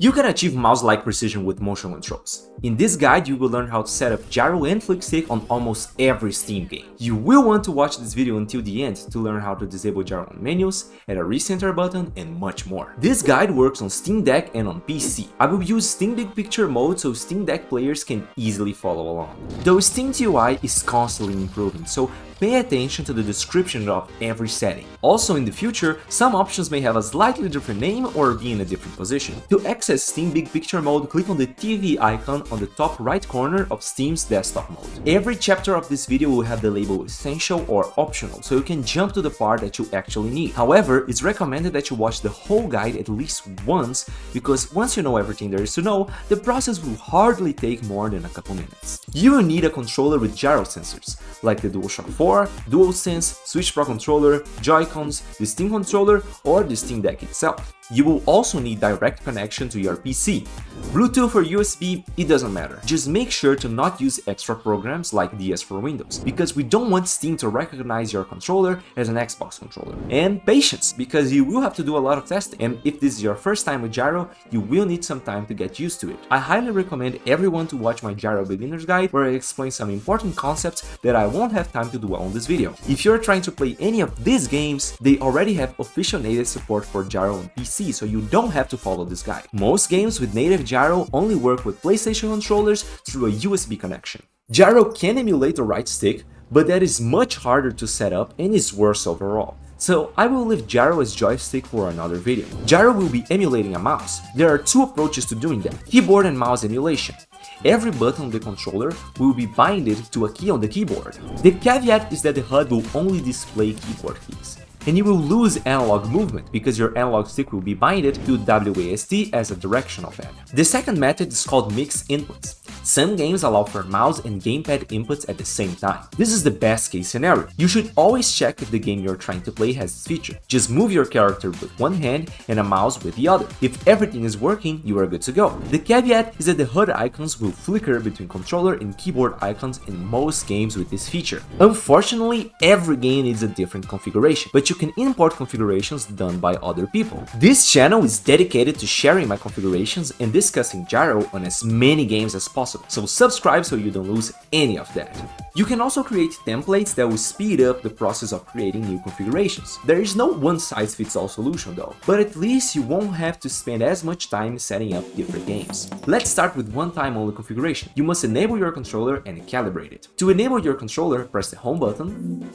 You can achieve mouse-like precision with motion controls. In this guide, you will learn how to set up Gyro and Flick Stick on almost every Steam game. You will want to watch this video until the end to learn how to disable gyro on menus, add a recenter button, and much more. This guide works on Steam Deck and on PC. I will use Steam Big Picture mode so Steam Deck players can easily follow along. Though Steam's UI is constantly improving, so pay attention to the description of every setting. Also, in the future, some options may have a slightly different name or be in a different position. To access Steam Big Picture mode, click on the TV icon on the top right corner of Steam's desktop mode. Every chapter of this video will have the label Essential or Optional, so you can jump to the part that you actually need. However, it's recommended that you watch the whole guide at least once, because once you know everything there is to know, the process will hardly take more than a couple minutes. You will need a controller with gyro sensors, like the DualShock 4, DualSense, Switch Pro controller, Joy-Cons, the Steam controller, or the Steam Deck itself. You will also need direct connection to your PC. Bluetooth or USB, it doesn't matter. Just make sure to not use extra programs like DS for Windows, because we don't want Steam to recognize your controller as an Xbox controller. And patience, because you will have to do a lot of testing, and if this is your first time with gyro, you will need some time to get used to it. I highly recommend everyone to watch my Gyro Beginner's Guide, where I explain some important concepts that I won't have time to do on this video. If you're trying to play any of these games, they already have official native support for gyro on PC, so you don't have to follow this guide. Most games with native gyro only work with PlayStation controllers through a USB connection. Gyro can emulate the right stick, but that is much harder to set up and is worse overall. So I will leave gyro as joystick for another video. Gyro will be emulating a mouse. There are two approaches to doing that: keyboard and mouse emulation. Every button on the controller will be binded to a key on the keyboard. The caveat is that the HUD will only display keyboard keys, and you will lose analog movement because your analog stick will be binded to WASD as a directional pad. The second method is called mixed inputs. Some games allow for mouse and gamepad inputs at the same time. This is the best case scenario. You should always check if the game you're trying to play has this feature. Just move your character with one hand and a mouse with the other. If everything is working, you are good to go. The caveat is that the HUD icons will flicker between controller and keyboard icons in most games with this feature. Unfortunately, every game needs a different configuration, but you can import configurations done by other people. This channel is dedicated to sharing my configurations and discussing gyro on as many games as possible, so subscribe so you don't lose any of that. You can also create templates that will speed up the process of creating new configurations. There is no one-size-fits-all solution though, but at least you won't have to spend as much time setting up different games. Let's start with one-time only configuration. You must enable your controller and calibrate it. To enable your controller, press the home button,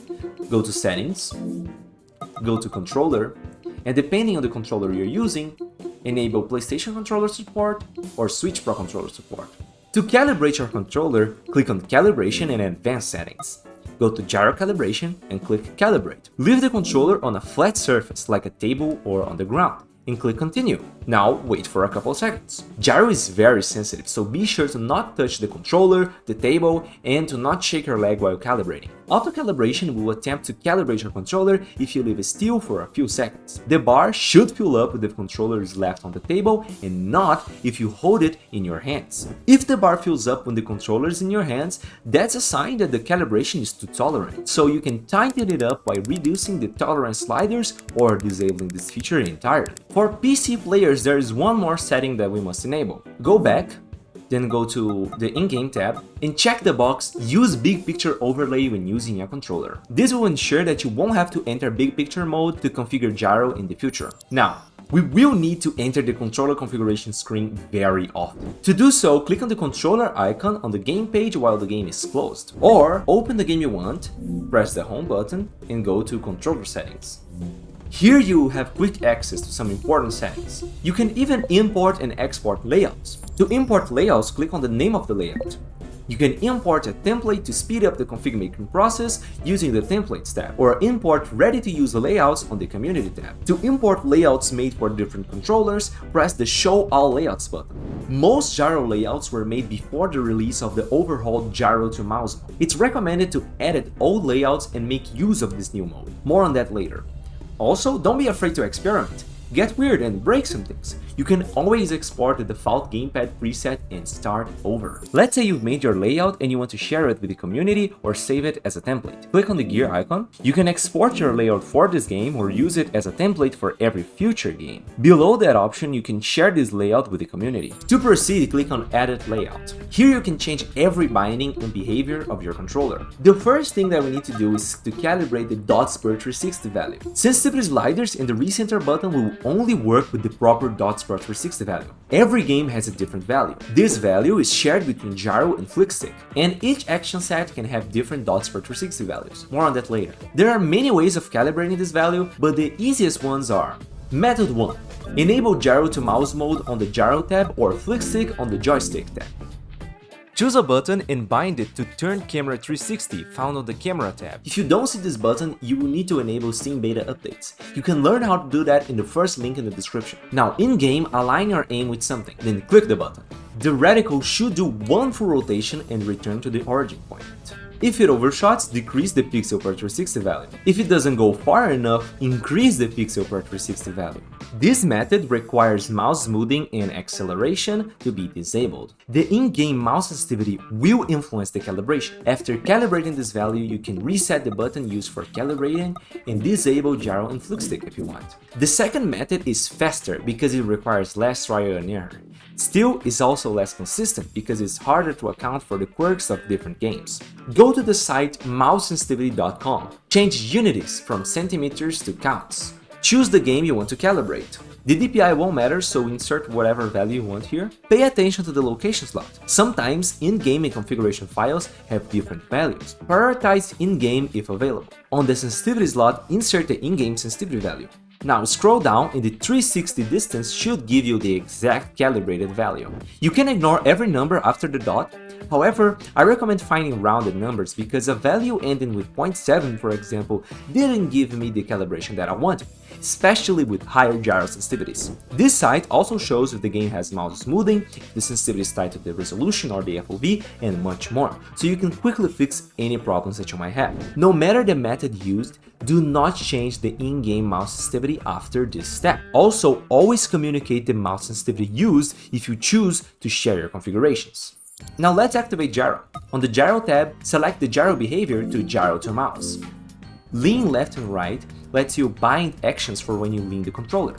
go to settings, go to controller, and depending on the controller you're using, enable PlayStation controller support or Switch Pro controller support. To calibrate your controller, click on Calibration and Advanced Settings. Go to Gyro Calibration and click Calibrate. Leave the controller on a flat surface like a table or on the ground, and click Continue. Now wait for a couple seconds. Gyro is very sensitive, so be sure to not touch the controller, the table, and to not shake your leg while calibrating. Auto calibration will attempt to calibrate your controller if you leave it still for a few seconds. The bar should fill up if the controller is left on the table and not if you hold it in your hands. If the bar fills up when the controller is in your hands, that's a sign that the calibration is too tolerant, so you can tighten it up by reducing the tolerance sliders or disabling this feature entirely. For PC players, there is one more setting that we must enable. Go back, then go to the in-game tab and check the box Use Big Picture Overlay when using your controller. This will ensure that you won't have to enter Big Picture mode to configure gyro in the future. Now, we will need to enter the controller configuration screen very often. To do so, click on the controller icon on the game page while the game is closed. Or open the game you want, press the home button and go to controller settings. Here you will have quick access to some important settings. You can even import and export layouts. To import layouts, click on the name of the layout. You can import a template to speed up the config making process using the Templates tab, or import ready-to-use layouts on the Community tab. To import layouts made for different controllers, press the Show All Layouts button. Most gyro layouts were made before the release of the overhauled Gyro to Mouse mode. It's recommended to edit old layouts and make use of this new mode. More on that later. Also, don't be afraid to experiment. Get weird and break some things. you can always export the default gamepad preset and start over. Let's say you've made your layout and you want to share it with the community or save it as a template. Click on the gear icon. You can export your layout for this game or use it as a template for every future game. Below that option, you can share this layout with the community. To proceed, click on Edit Layout. Here you can change every binding and behavior of your controller. The first thing that we need to do is to calibrate the dots per 360 value. Sensitivity sliders and the recenter button will only work with the proper dots per 360 value. Every game has a different value. This value is shared between Gyro and Flick Stick, and each action set can have different dots per 360 values. More on that later. There are many ways of calibrating this value, but the easiest ones are: Method 1. Enable Gyro to mouse mode on the Gyro tab or Flick Stick on the joystick tab. Choose a button and bind it to Turn Camera 360 found on the Camera tab. If you don't see this button, you will need to enable Steam Beta updates. You can learn how to do that in the first link in the description. Now, in-game, align your aim with something, then click the button. The reticle should do one full rotation and return to the origin point. If it overshots, decrease the pixel per 360 value. If it doesn't go far enough, increase the pixel per 360 value. This method requires mouse smoothing and acceleration to be disabled. The in-game mouse sensitivity will influence the calibration. After calibrating this value, you can reset the button used for calibrating and disable Gyro and Flick Stick if you want. The second method is faster because it requires less trial and error. Still, it's also less consistent because it's harder to account for the quirks of different games. Go to the site mousesensitivity.com. Change unities from centimeters to counts. Choose the game you want to calibrate. The DPI won't matter, so insert whatever value you want here. Pay attention to the location slot. Sometimes in-game and configuration files have different values. Prioritize in-game if available. On the sensitivity slot, insert the in-game sensitivity value. Now scroll down and the 360 distance should give you the exact calibrated value. You can ignore every number after the dot. However, I recommend finding rounded numbers because a value ending with 0.7, for example, didn't give me the calibration that I wanted, especially with higher gyro sensitivities. This site also shows if the game has mouse smoothing, if the sensitivity is tied to the resolution or the FOV, and much more, so you can quickly fix any problems that you might have. No matter the method used, do not change the in-game mouse sensitivity after this step. Also, always communicate the mouse sensitivity used if you choose to share your configurations. Now let's activate Gyro. On the Gyro tab, select the gyro behavior to gyro to mouse. Lean left and right lets you bind actions for when you lean the controller.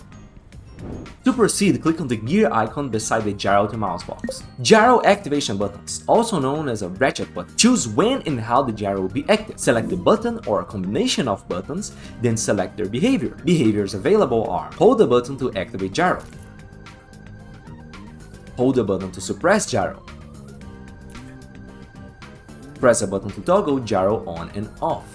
To proceed, click on the gear icon beside the gyro to mouse box. Gyro activation buttons, also known as a ratchet button. Choose when and how the gyro will be active. Select the button or a combination of buttons, then select their behavior. Behaviors available are: hold the button to activate gyro, hold the button to suppress gyro, press a button to toggle gyro on and off,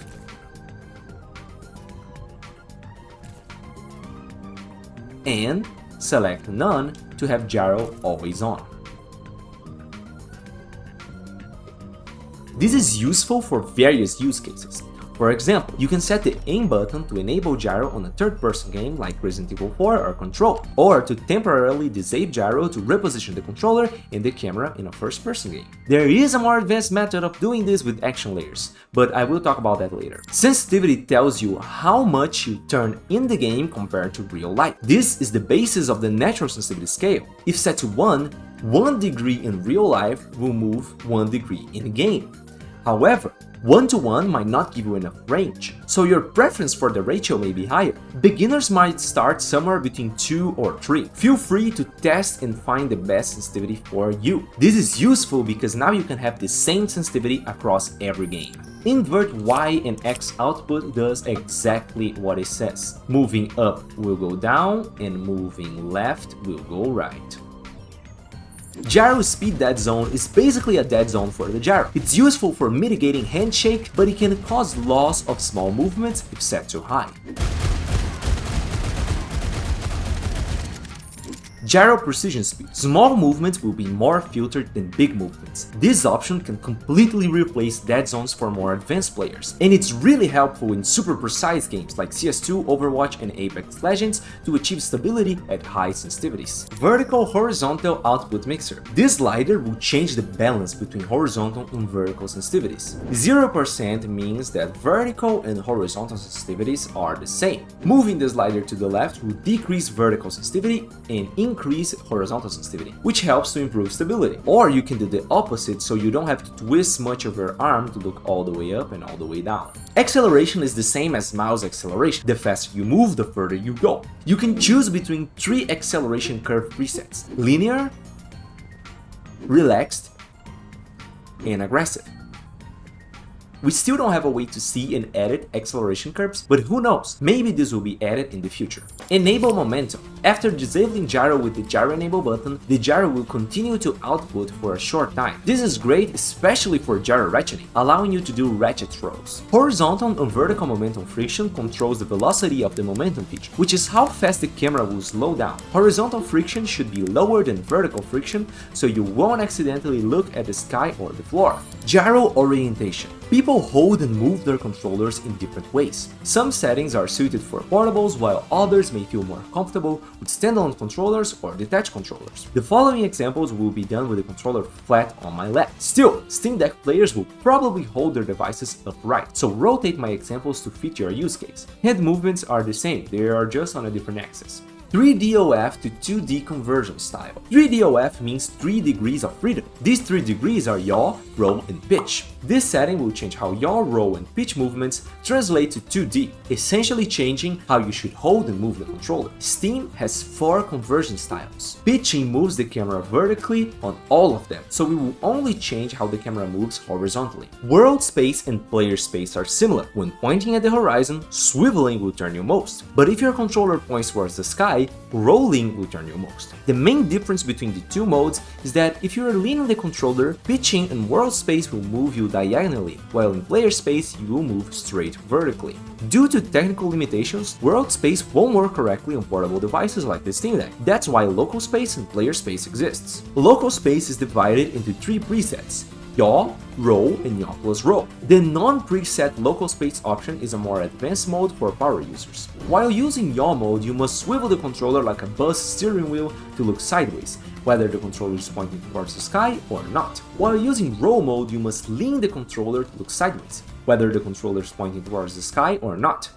and select none to have gyro always on. This is useful for various use cases. For example, you can set the aim button to enable gyro on a third-person game like Resident Evil 4 or Control, or to temporarily disable gyro to reposition the controller and the camera in a first-person game. There is a more advanced method of doing this with action layers, but I will talk about that later. Sensitivity tells you how much you turn in the game compared to real life. This is the basis of the natural sensitivity scale. If set to 1 degree in real life will move 1 degree in game. However, 1 to 1 might not give you enough range, so your preference for the ratio may be higher. Beginners might start somewhere between 2 or 3. Feel free to test and find the best sensitivity for you. This is useful because now you can have the same sensitivity across every game. Invert Y and X output does exactly what it says. Moving up will go down and moving left will go right. Gyro speed dead zone is basically a dead zone for the gyro. It's useful for mitigating handshake, but it can cause loss of small movements if set too high. Gyro Precision speed. Small movements will be more filtered than big movements. This option can completely replace dead zones for more advanced players, and it's really helpful in super precise games like CS2, Overwatch, and Apex Legends to achieve stability at high sensitivities. Vertical horizontal output mixer. This slider will change the balance between horizontal and vertical sensitivities. 0% means that vertical and horizontal sensitivities are the same. Moving the slider to the left will decrease vertical sensitivity and increase increase horizontal sensitivity, which helps to improve stability. Or you can do the opposite, so you don't have to twist much of your arm to look all the way up and all the way down. Acceleration is the same as mouse acceleration. The faster you move, the further you go. You can choose between 3 acceleration curve presets: linear, relaxed, and aggressive. We still don't have a way to see and edit acceleration curves, but who knows, maybe this will be added in the future. Enable momentum. After disabling gyro with the gyro enable button, the gyro will continue to output for a short time. This is great, especially for gyro ratcheting, allowing you to do ratchet throws. Horizontal and vertical momentum friction controls the velocity of the momentum pitch, which is how fast the camera will slow down. Horizontal friction should be lower than vertical friction, so you won't accidentally look at the sky or the floor. Gyro orientation. People hold and move their controllers in different ways. Some settings are suited for portables, while others may feel more comfortable with standalone controllers or detached controllers. The following examples will be done with the controller flat on my lap. Still, Steam Deck players will probably hold their devices upright, so rotate my examples to fit your use case. Hand movements are the same, they are just on a different axis. 3DOF to 2D conversion style. 3DOF means 3 degrees of freedom. These 3 degrees are yaw, roll, and pitch. This setting will change how yaw, roll, and pitch movements translate to 2D, essentially changing how you should hold and move the controller. Steam has 4 conversion styles. Pitching moves the camera vertically on all of them, so we will only change how the camera moves horizontally. World space and player space are similar. When pointing at the horizon, swiveling will turn you most, but if your controller points towards the sky, rolling will turn you most. The main difference between the two modes is that if you are leaning the controller, pitching and world space will move you diagonally, while in player space you will move straight vertically. Due to technical limitations, world space won't work correctly on portable devices like the Steam Deck. That's why local space and player space exists. Local space is divided into 3 presets: yaw, roll, and yaw plus roll. The non-preset local space option is a more advanced mode for power users. While using yaw mode, you must swivel the controller like a bus steering wheel to look sideways, whether the controller is pointing towards the sky or not. While using roll mode, you must lean the controller to look sideways, whether the controller is pointing towards the sky or not.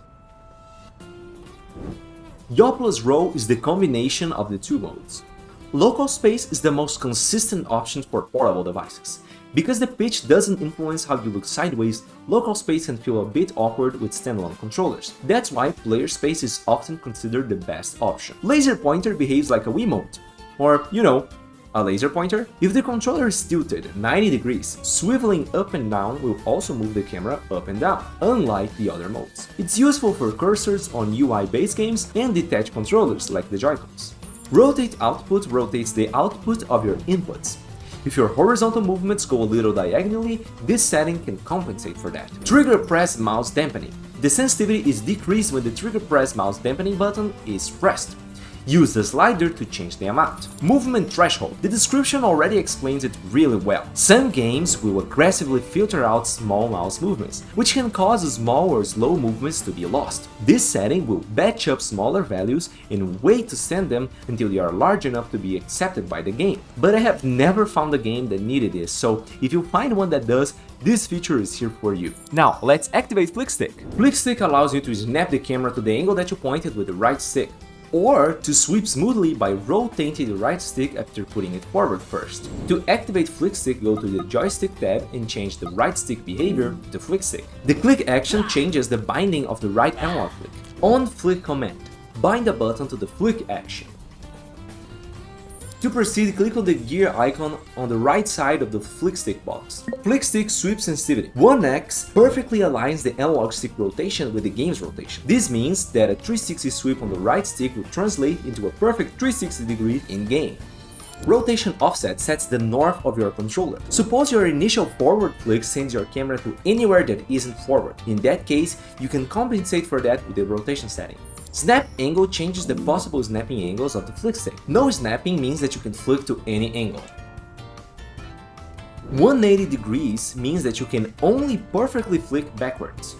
Yaw plus roll is the combination of the two modes. Local space is the most consistent option for portable devices. Because the pitch doesn't influence how you look sideways, local space can feel a bit awkward with standalone controllers. That's why player space is often considered the best option. Laser pointer behaves like a Wiimote, or, you know, a laser pointer. If the controller is tilted 90 degrees, swiveling up and down will also move the camera up and down, unlike the other modes. It's useful for cursors on UI-based games and detached controllers like the Joy-Cons. Rotate output rotates the output of your inputs. If your horizontal movements go a little diagonally, this setting can compensate for that. Trigger press mouse dampening. The sensitivity is decreased when the trigger press mouse dampening button is pressed. Use the slider to change the amount. Movement threshold. The description already explains it really well. Some games will aggressively filter out small mouse movements, which can cause small or slow movements to be lost. This setting will batch up smaller values and wait to send them until they are large enough to be accepted by the game. But I have never found a game that needed this, so if you find one that does, this feature is here for you. Now, let's activate FlickStick. FlickStick allows you to snap the camera to the angle that you pointed with the right stick, or to sweep smoothly by rotating the right stick after putting it forward first. To activate FlickStick, go to the joystick tab and change the right stick behavior to FlickStick. The click action changes the binding of the right analog flick. On flick command, bind the button to the flick action. To proceed, click on the gear icon on the right side of the FlickStick box. FlickStick sweep sensitivity. 1x perfectly aligns the analog stick rotation with the game's rotation. This means that a 360 sweep on the right stick will translate into a perfect 360 degrees in-game. Rotation offset sets the north of your controller. Suppose your initial forward flick sends your camera to anywhere that isn't forward. In that case, you can compensate for that with the rotation setting. Snap angle changes the possible snapping angles of the FlickStick. No snapping means that you can flick to any angle. 180 degrees means that you can only perfectly flick backwards.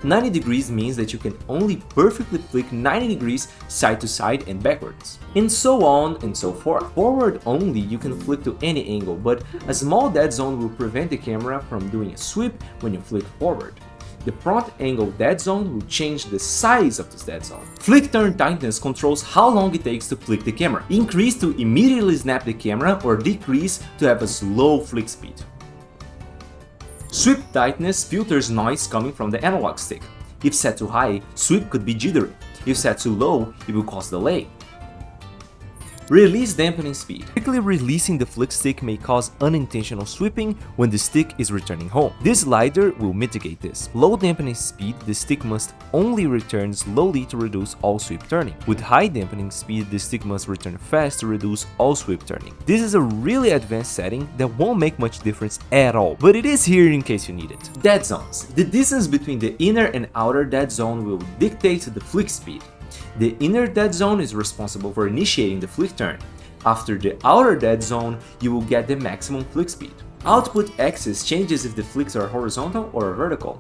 90 degrees means that you can only perfectly flick 90 degrees side to side and backwards. And so on and so forth. Forward only you can flick to any angle, but a small dead zone will prevent the camera from doing a sweep when you flick forward. The front angle dead zone will change the size of this dead zone. Flick turn tightness controls how long it takes to flick the camera. Increase to immediately snap the camera or decrease to have a slow flick speed. Sweep tightness filters noise coming from the analog stick. If set too high, sweep could be jittery. If set too low, it will cause delay. Release dampening speed. Quickly releasing the flick stick may cause unintentional sweeping when the stick is returning home. This slider will mitigate this. Low dampening speed, the stick must only return slowly to reduce all sweep turning. With high dampening speed, the stick must return fast to reduce all sweep turning. This is a really advanced setting that won't make much difference at all, but it is here in case you need it. Dead zones. The distance between the inner and outer dead zone will dictate the flick speed. The inner dead zone is responsible for initiating the flick turn. After the outer dead zone, you will get the maximum flick speed. Output axis changes if the flicks are horizontal or vertical.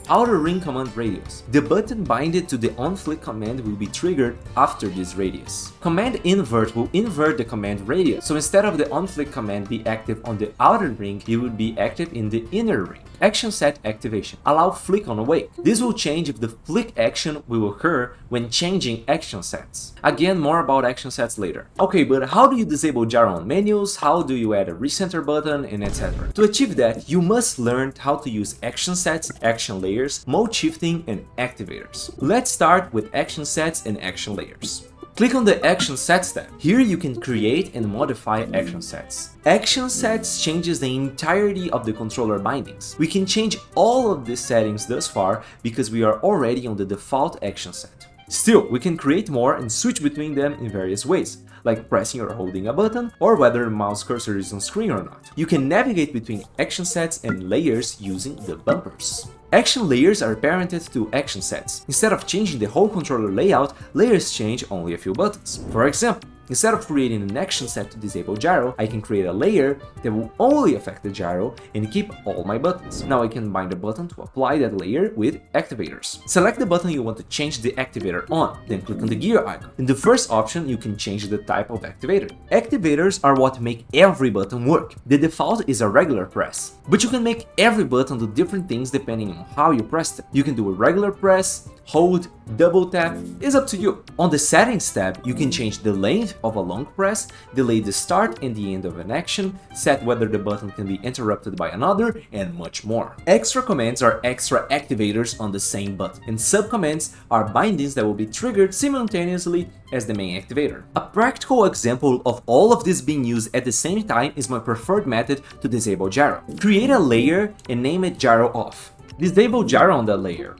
Outer ring command radius. The button binded to the on-flick command will be triggered after this radius. Command invert will invert the command radius, so instead of the on-flick command be active on the outer ring, it would be active in the inner ring. Action set activation. Allow flick on awake. This will change if the flick action will occur when changing action sets. Again, more about action sets later. Okay, but how do you disable gyro on menus? How do you add a recenter button, and etc. To achieve that, you must learn how to use action sets, action layers, mode shifting, and activators. Let's start with action sets and action layers. Click on the Action Sets tab. Here you can create and modify action sets. Action sets changes the entirety of the controller bindings. We can change all of these settings thus far because we are already on the default action set. Still, we can create more and switch between them in various ways, like pressing or holding a button, or whether the mouse cursor is on screen or not. You can navigate between action sets and layers using the bumpers. Action layers are parented to action sets. Instead of changing the whole controller layout, layers change only a few buttons. For example, instead of creating an action set to disable gyro, I can create a layer that will only affect the gyro and keep all my buttons. Now I can bind a button to apply that layer with activators. Select the button you want to change the activator on, then click on the gear icon. In the first option, you can change the type of activator. Activators are what make every button work. The default is a regular press, but you can make every button do different things depending on how you press it. You can do a regular press, hold, double tap, it's up to you. On the settings tab, you can change the length of a long press, delay the start and the end of an action, set whether the button can be interrupted by another, and much more. Extra commands are extra activators on the same button, and subcommands are bindings that will be triggered simultaneously as the main activator. A practical example of all of this being used at the same time is my preferred method to disable gyro. Create a layer and name it gyro off. Disable gyro on that layer.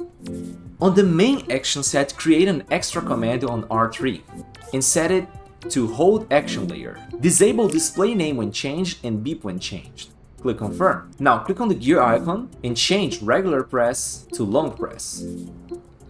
On the main action set, create an extra command on R3 and set it to hold action layer. Disable display name when changed and beep when changed. Click confirm. Now click on the gear icon and change regular press to long press.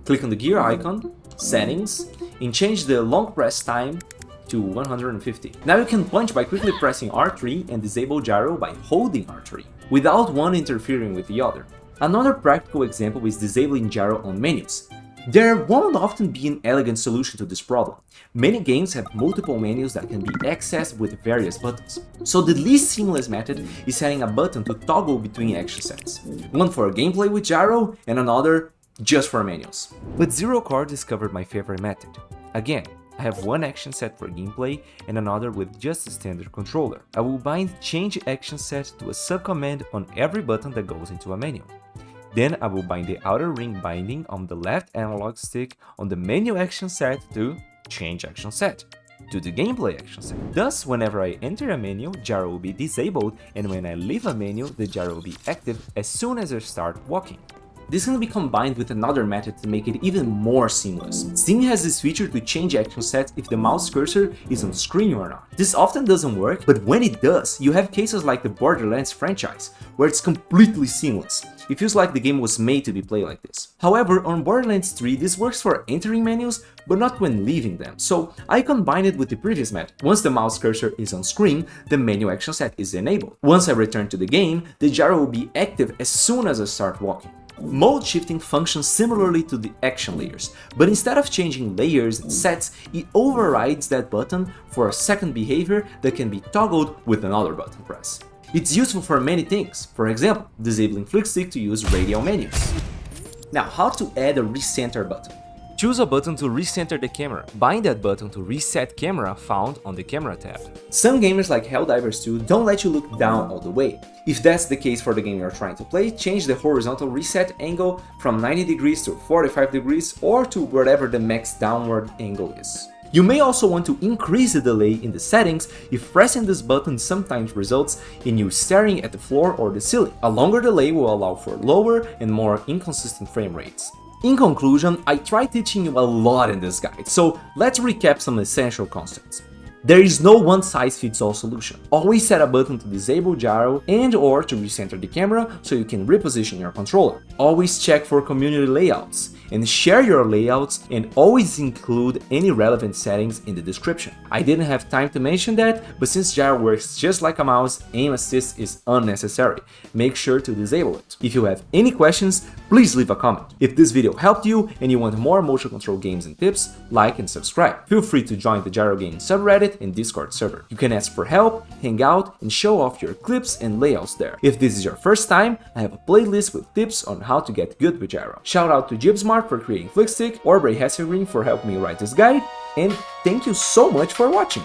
Click on the gear icon, settings, and change the long press time to 150. Now you can punch by quickly pressing R3 and disable gyro by holding R3, without one interfering with the other. Another practical example is disabling gyro on menus. There won't often be an elegant solution to this problem. Many games have multiple menus that can be accessed with various buttons. So the least seamless method is setting a button to toggle between action sets. One for gameplay with gyro and another just for menus. But Zero Core discovered my favorite method. Again, I have one action set for gameplay and another with just a standard controller. I will bind change action set to a subcommand on every button that goes into a menu. Then I will bind the outer ring binding on the left analog stick on the menu action set to change action set to the gameplay action set. Thus, whenever I enter a menu, gyro will be disabled, and when I leave a menu, the gyro will be active as soon as I start walking. This can be combined with another method to make it even more seamless. Steam has this feature to change action sets if the mouse cursor is on screen or not. This often doesn't work, but when it does, you have cases like the Borderlands franchise, where it's completely seamless. It feels like the game was made to be played like this. However, on Borderlands 3, this works for entering menus, but not when leaving them, so I combine it with the previous method. Once the mouse cursor is on screen, the menu action set is enabled. Once I return to the game, the gyro will be active as soon as I start walking. Mode shifting functions similarly to the action layers, but instead of changing layers and sets, it overrides that button for a second behavior that can be toggled with another button press. It's useful for many things, for example, disabling FlickStick to use radial menus. Now, how to add a recenter button. Choose a button to recenter the camera. Bind that button to Reset Camera found on the Camera tab. Some gamers like Helldivers 2 don't let you look down all the way. If that's the case for the game you're trying to play, change the horizontal reset angle from 90 degrees to 45 degrees or to whatever the max downward angle is. You may also want to increase the delay in the settings if pressing this button sometimes results in you staring at the floor or the ceiling. A longer delay will allow for lower and more inconsistent frame rates. In conclusion, I tried teaching you a lot in this guide, so let's recap some essential concepts. There is no one-size-fits-all solution. Always set a button to disable gyro and or to recenter the camera so you can reposition your controller. Always check for community layouts and share your layouts, and always include any relevant settings in the description. I didn't have time to mention that, but since gyro works just like a mouse, aim assist is unnecessary. Make sure to disable it. If you have any questions, please leave a comment. If this video helped you and you want more motion control games and tips, like and subscribe. Feel free to join the Gyro Games subreddit and Discord server. You can ask for help, hang out, and show off your clips and layouts there. If this is your first time, I have a playlist with tips on how to get good with gyro. Shout out to JibSmart for creating FlickStick, or Bray Hasselgreen for helping me write this guide, and thank you so much for watching!